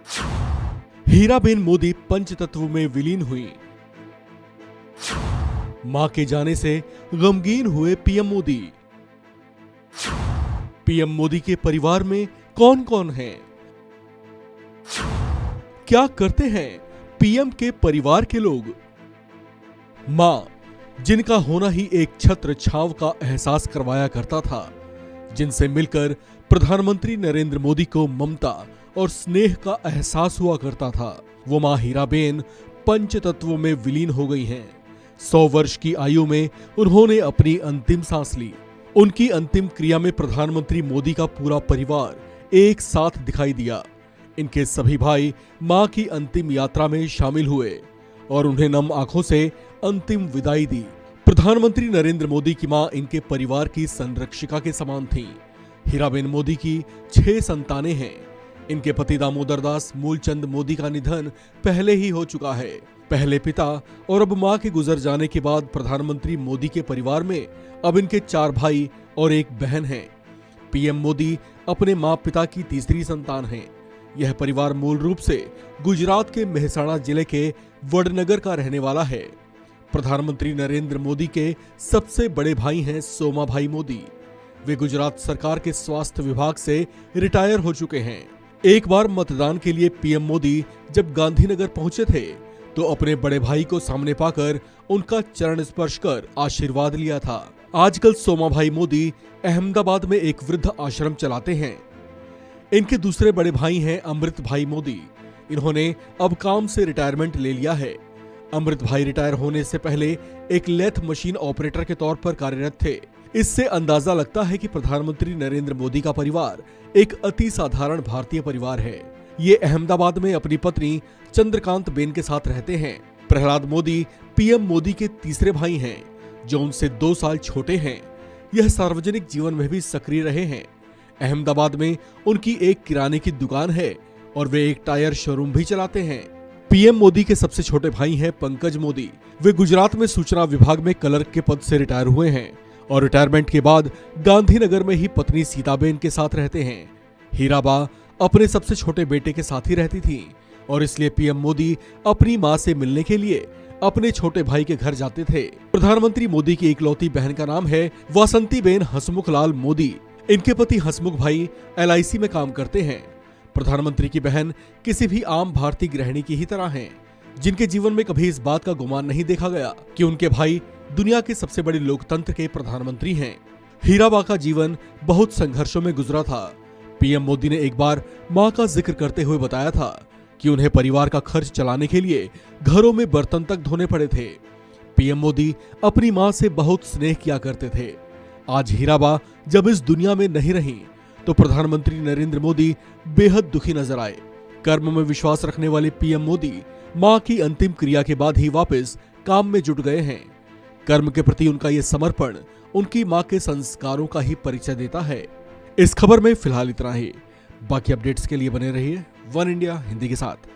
हीराबेन मोदी पंचतत्व में विलीन हुई। मां के जाने से गमगीन हुए पीएम मोदी। पीएम मोदी के परिवार में कौन कौन है? क्या करते हैं पीएम के परिवार के लोग? मां, जिनका होना ही एक छत्र छांव का एहसास करवाया करता था, जिनसे मिलकर प्रधानमंत्री नरेंद्र मोदी को ममता और स्नेह का एहसास हुआ करता था, वो मां हीराबेन पंचतत्वों में विलीन हो गई हैं। 100 वर्ष की आयु में उन्होंने अपनी अंतिम सांस ली। उनकी अंतिम क्रिया में प्रधानमंत्री मोदी का पूरा परिवार एक साथ दिखाई दिया। इनके सभी भाई मां की अंतिम यात्रा में शामिल हुए और उन्हें नम आंखों से अंतिम विदाई दी। प्रधानमंत्री नरेंद्र मोदी की मां इनके परिवार की संरक्षिका के समान थीं। हीराबेन मोदी की 6 संतानें हैं। इनके पति दामोदर दास मूलचंद मोदी का निधन पहले ही हो चुका है। पहले पिता और अब मां के गुजर जाने के बाद प्रधानमंत्री मोदी के परिवार में अब इनके 4 भाई और एक बहन है। पीएम मोदी अपने मां पिता की तीसरी संतान हैं। यह परिवार मूल रूप से गुजरात के मेहसाणा जिले के वडनगर का रहने वाला है। प्रधानमंत्री नरेंद्र मोदी के सबसे बड़े भाई हैं सोमाभाई मोदी। वे गुजरात सरकार के स्वास्थ्य विभाग से रिटायर हो चुके हैं। एक बार मतदान के लिए पीएम मोदी जब गांधीनगर पहुंचे थे तो अपने बड़े भाई को सामने पाकर उनका चरण स्पर्श कर आशीर्वाद लिया था। आजकल सोमाभाई मोदी अहमदाबाद में एक वृद्ध आश्रम चलाते हैं। इनके दूसरे बड़े भाई हैं अमृत भाई मोदी। इन्होंने अब काम से रिटायरमेंट ले लिया है। अमृत भाई रिटायर होने से पहले एक लेथ मशीन ऑपरेटर के तौर पर कार्यरत थे। इससे अंदाजा लगता है कि प्रधानमंत्री नरेंद्र मोदी का परिवार एक अति साधारण भारतीय परिवार है। ये अहमदाबाद में अपनी पत्नी चंद्रकांत बेन के साथ रहते हैं। प्रहलाद मोदी पीएम मोदी के तीसरे भाई हैं, जो उनसे 2 साल छोटे हैं। यह सार्वजनिक जीवन में भी सक्रिय रहे हैं। अहमदाबाद में उनकी एक किराने की दुकान है और वे एक टायर शोरूम भी चलाते हैं। पीएम मोदी के सबसे छोटे भाई हैं पंकज मोदी। वे गुजरात में सूचना विभाग में क्लर्क के पद से रिटायर हुए हैं और रिटायरमेंट के बाद गांधीनगर में ही पत्नी सीताबेन के साथ रहते हैं। हीराबा अपने सबसे छोटे बेटे के साथ ही रहती थी और इसलिए पीएम मोदी अपनी मां से मिलने के लिए अपने छोटे भाई के घर जाते थे। प्रधानमंत्री मोदी की इकलौती बहन का नाम है वासंतीबेन हसमुखलाल मोदी। इनके पति हसमुख भाई LIC में काम करते हैं। प्रधानमंत्री की बहन किसी भी आम भारतीय गृहिणी की ही तरह हैं, जिनके जीवन में कभी इस बात का गुमान नहीं देखा गया कि उनके भाई दुनिया के सबसे बड़े लोकतंत्र के प्रधानमंत्री हैं। हीराबा का जीवन बहुत संघर्षों में गुजरा था। पीएम मोदी ने एक बार मां का जिक्र करते हुए बताया था कि उन्हें परिवार का खर्च चलाने के लिए घरों में बर्तन तक धोने पड़े थे। पीएम मोदी अपनी मां से बहुत स्नेह किया करते थे। आज हीराबा जब इस दुनिया में नहीं रही तो प्रधानमंत्री नरेंद्र मोदी बेहद दुखी नजर आए। कर्म में विश्वास रखने वाले पीएम मोदी मां की अंतिम क्रिया के बाद ही वापस काम में जुट गए हैं। कर्म के प्रति उनका ये समर्पण उनकी मां के संस्कारों का ही परिचय देता है। इस खबर में फिलहाल इतना ही। बाकी अपडेट्स के लिए बने रहिए वन इंडिया हिंदी के साथ।